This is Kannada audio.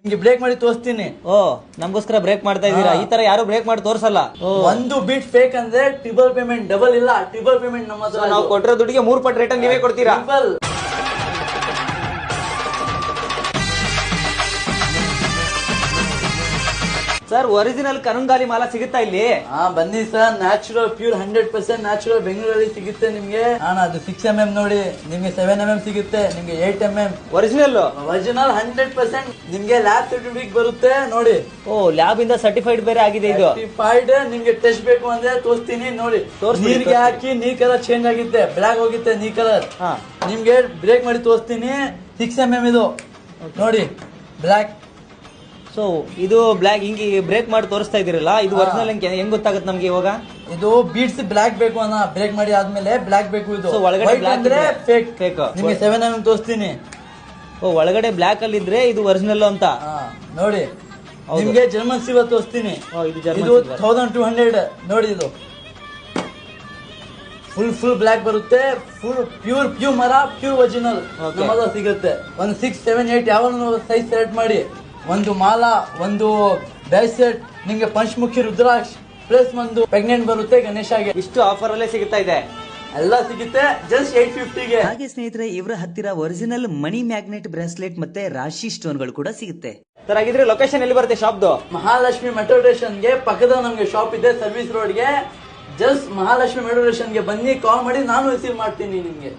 ನಿಮ್ಗೆ ಬ್ರೇಕ್ ಮಾಡಿ ತೋರಿಸ್ತೀನಿ. ಓ, ನಮಗೋಸ್ಕರ ಬ್ರೇಕ್ ಮಾಡ್ತಾ ಇದೀರಾ? ಈ ತರ ಯಾರು ಬ್ರೇಕ್ ಮಾಡಿ ತೋರ್ಸಲ್ಲ. ಒಂದು ಬೀಟ್ ಫೇಕ್ ಅಂದ್ರೆ ಟ್ರಿಬಲ್ ಪೇಮೆಂಟ್, ಡಬಲ್ ಇಲ್ಲ, ಟ್ರಿಬಲ್ ಪೇಮೆಂಟ್ ನಮ್ಮ ಹತ್ರ. ನಾವು ಕೊಟ್ಟಿರೋ ದುಡ್ಡಿಗೆ 3 ಪಟ್ಟು ರಿಟರ್ನ್ ನೀವೇ ಕೊಡ್ತೀರಾ? ಸರ್, ಒರಿಜಿನಲ್ ಕರಂಗಾಲಿ ಮಾಲ ಸಿಗುತ್ತಾ ಇಲ್ಲಿ? ಬನ್ನಿ ಸರ್, ನ್ಯಾಚುರಲ್ ಪ್ಯೂರ್ 100% ನ್ಯಾಚುರಲ್ ಬೆಂಗಳೂರಲ್ಲಿ ಸಿಗುತ್ತೆ ನಿಮ್ಗೆ. ಅದು 6mm ನೋಡಿ, ನಿಮ್ಗೆ 7mm ಸಿಗುತ್ತೆ, ನಿಮ್ಗೆ 8mm ಒರಿಜಿನಲ್ 100% ನಿಮ್ಗೆ ಲ್ಯಾಬ್ ಸರ್ಟಿಫಿಕೇಟ್ ಬರುತ್ತೆ ನೋಡಿ. ಓ, ಲ್ಯಾಬ್ ಇಂದ ಸರ್ಟಿಫೈಡ್ ಬೇರೆ ಆಗಿದೆ ಇದು. ಸರ್ಟಿಫೈಡ್. ನಿಮ್ಗೆ ಟೆಸ್ಟ್ ಬೇಕು ಅಂದ್ರೆ ತೋರಿಸ್ತೀನಿ ನೋಡಿ. ನೀರ್ಗೆ ಹಾಕಿ ನೀರ್ ಕಲರ್ ಚೇಂಜ್ ಆಗಿತ್ತೆ, ಬ್ಲಾಕ್ ಹೋಗುತ್ತೆ ನೀರ್ ಕಲರ್. ನಿಮ್ಗೆ ಬ್ರೇಕ್ ಮಾಡಿ ತೋರಿಸ್ತೀನಿ. 6mm ಇದು ನೋಡಿ, ಬ್ಲಾಕ್. ಸೊ ಇದು ಬ್ಲಾಕ್ ಹಿಂಗೆ ಬ್ರೇಕ್ ಮಾಡಿ ತೋರಿಸ್ತಾ ಇದೀರಲ್ಲ, ಇದು ಒರಿಜಿನಲ್ ಹೆಂಗ್ ಗೊತ್ತಾಗುತ್ತೆ ನಮ್ಗೆ ಇವಾಗ? ಇದು ಬೀಟ್ಸ್ ಬ್ಲಾಕ್ ಬೇಕು ಅಣ್ಣ, ಬ್ರೇಕ್ ಮಾಡಿ ಆದ್ಮೇಲೆ ಬ್ಲಾಕ್ ಬೇಕು. ಇದು ಒಳಗಡೆ ಬ್ಲಾಕ್ ಅಂದ್ರೆ ಫೇಕ್. ನಿಮ್ಗೆ 7mm ತೋರಿಸ್ತೀನಿ. ಓ, ಒಳಗಡೆ ಬ್ಲಾಕ್ ಅಲ್ಲಿ ಇದ್ರೆ ಇದು ಒರಿಜಿನಲ್ ಅಂತ ನೋಡಿ. ನಿಮ್ಗೆ ಜರ್ಮನ್ ಸಿಲ್ವರ್ ತೋರಿಸ್ತೀನಿ. ಇದು 1200 ನೋಡಿ. ಇದು ಫುಲ್ ಬ್ಲಾಕ್ ಬರುತ್ತೆ, ಫುಲ್ ಪ್ಯೂರ್ ಮರ, ಪ್ಯೂರ್ ಒರಿಜಿನಲ್ ನಮ್ಮದ ಸಿಗುತ್ತೆ. ಒಂದು 6, 7, 8 ಯಾವ ಸೈಜ್ ಸೆಲೆಕ್ಟ್ ಮಾಡಿ. ಒಂದು ಮಾಲ, ಒಂದು ಬ್ಯಾಸೆಟ್, ನಿಮ್ಗೆ ಪಂಚಮುಖಿ ರುದ್ರಾಕ್ಷ ಪ್ಲಸ್ ಒಂದು ಪ್ರೆಗ್ನೆಂಟ್ ಬರುತ್ತೆ ಗಣೇಶಗೆ. ಇಷ್ಟು ಆಫರ್ ಅಲ್ಲೇ ಸಿಗುತ್ತಾ ಇದೆ, ಎಲ್ಲ ಸಿಗುತ್ತೆ ಜಸ್ಟ್ 850ಗೆ. ಹಾಗೆ ಸ್ನೇಹಿತರೆ, ಇವರ ಹತ್ತಿರ ಒರಿಜಿನಲ್ ಮನಿ ಮ್ಯಾಗ್ನೆಟ್ ಬ್ರೇಸ್ಲೆಟ್ ಮತ್ತೆ ರಾಶಿ ಸ್ಟೋನ್ ಗಳು ಕೂಡ ಸಿಗುತ್ತೆ. ಸರ್, ಹಾಗಿದ್ರೆ ಲೊಕೇಶನ್ ಎಲ್ಲಿ ಬರುತ್ತೆ ಶಾಪ್ದು? ಮಹಾಲಕ್ಷ್ಮಿ ಮೆಟ್ರೋ ಸ್ಟೇಷನ್ಗೆ ಪಕ್ಕದ ನಮ್ಗೆ ಶಾಪ್ ಇದೆ, ಸರ್ವಿಸ್ ರೋಡ್ಗೆ. ಜಸ್ಟ್ ಮಹಾಲಕ್ಷ್ಮಿ ಮೆಟ್ರೋ ಸ್ಟೇಷನ್ಗೆ ಬನ್ನಿ, ಕಾಲ್ ಮಾಡಿ, ನಾನು ರಿಸೀವ್ ಮಾಡ್ತೀನಿ ನಿಮ್ಗೆ.